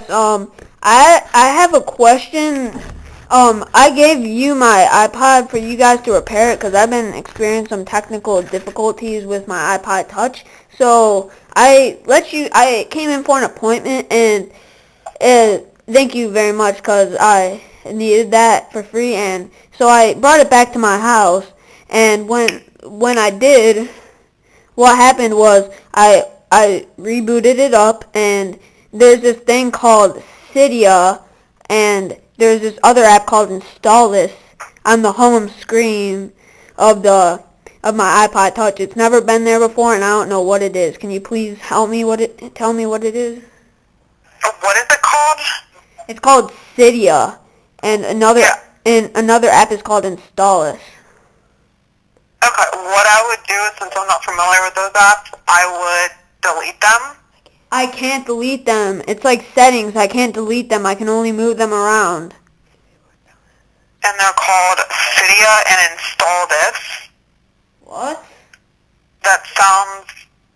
Yes, I have a question. I gave you my iPod for you guys to repair it because I've been experiencing some technical difficulties with my iPod Touch. So I came in for an appointment and thank you very much because I needed that for free, and so I brought it back to my house. And when I did, what happened was I rebooted it up, and there's this thing called Cydia, and there's this other app called Installous on the home screen of my iPod Touch. It's never been there before, and I don't know what it is. Can you please tell me what it is? What is it called? It's called Cydia, and Yeah. another app is called Installous. Okay, what I would do, since I'm not familiar with those apps, I would delete them. I can't delete them. It's like settings. I can't delete them. I can only move them around. And they're called Cydia and Install This. What? That sounds...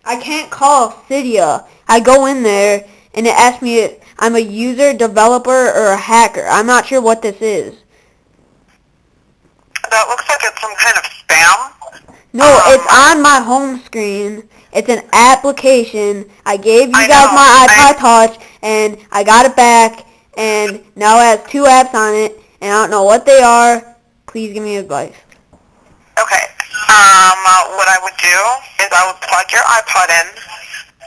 I can't call Cydia. I go in there, and it asks me if I'm a user, developer, or a hacker. I'm not sure what this is. That looks like it's some kind of spam. No, it's on my home screen. It's an application. I gave you guys my iPod Touch, and I got it back, and now it has two apps on it, and I don't know what they are. Please give me advice. Okay. What I would do is I would plug your iPod in,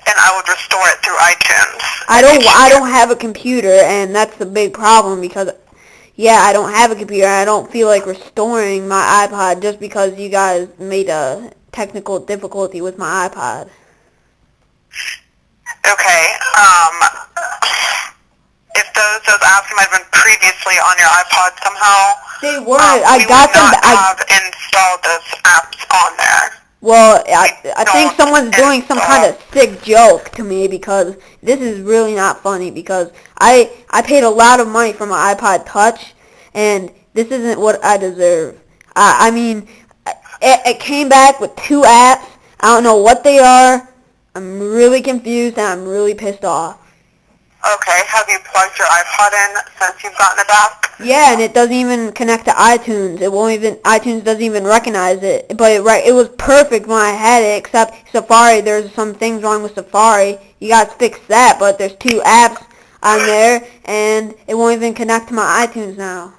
and I would restore it through iTunes. I don't have a computer, and that's the big problem because, yeah, I don't have a computer. I don't feel like restoring my iPod just because you guys made a technical difficulty with my iPod. Okay. If those apps might have been previously on your iPod somehow, they weren't. I got them. I have installed those apps on there. Well, I think someone's doing some kind of sick joke to me because this is really not funny because I paid a lot of money for my iPod Touch, and this isn't what I deserve. I mean, it came back with two apps. I don't know what they are. I'm really confused, and I'm really pissed off. Okay, have you plugged your iPod in since you've gotten it back? Yeah, and it doesn't even connect to iTunes. iTunes doesn't even recognize it. But it was perfect when I had it, except Safari. There's some things wrong with Safari. You guys fix that, but there's two apps on there, and it won't even connect to my iTunes now.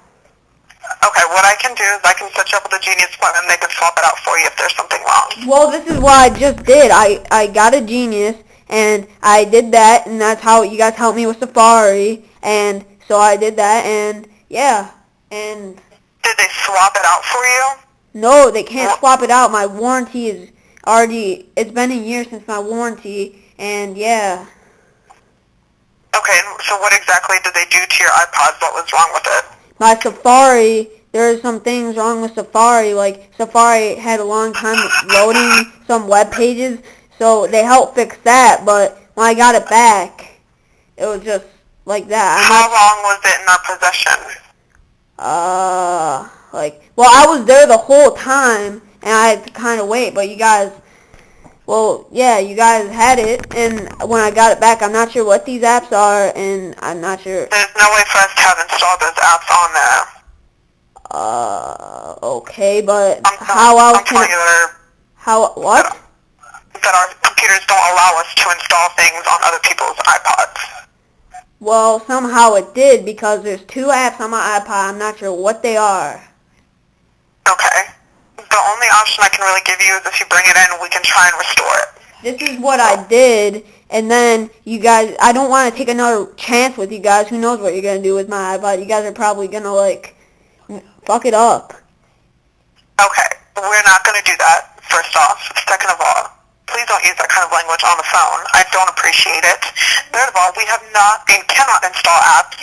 Okay, what I can do is I can set you up with a Genius appointment, and they can swap it out for you if there's something wrong. Well, this is what I just did. I got a Genius, and I did that, and that's how you guys helped me with Safari, and so I did that, and yeah, and... Did they swap it out for you? No, they can't swap it out. My warranty is already... It's been a year since my warranty, and yeah. Okay, so what exactly did they do to your iPod? What was wrong with it? My Safari, there are some things wrong with Safari. Like, Safari had a long time loading some web pages, so they helped fix that, but when I got it back, it was just like that. How long was it in our possession? Well, I was there the whole time, and I had to kind of wait, but you guys, well, yeah, you guys had it, and when I got it back, I'm not sure what these apps are, and I'm not sure. There's no way for us to have installed those apps on there. Okay, but what? That our computers don't allow us to install things on other people's iPods. Well, somehow it did because there's two apps on my iPod. I'm not sure what they are. Okay. The only option I can really give you is if you bring it in, we can try and restore it. This is what I did, and then you guys, I don't want to take another chance with you guys. Who knows what you're going to do with my iPod. You guys are probably going to, like, fuck it up. Okay. We're not going to do that, first off. Second of all, please don't use that kind of language on the phone. I don't appreciate it. Third of all, we have not and cannot install apps,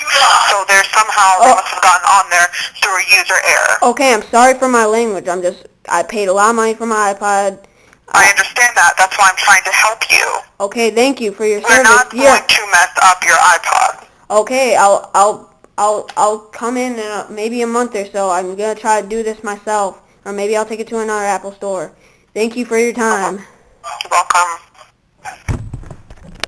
so there's somehow they must have gotten on there through a user error. Okay, I'm sorry for my language. I paid a lot of money for my iPod. I understand that. That's why I'm trying to help you. Okay, thank you for your service. We're not going to mess up your iPod. Okay, I'll come in maybe a month or so. I'm gonna try to do this myself, or maybe I'll take it to another Apple store. Thank you for your time. You're welcome.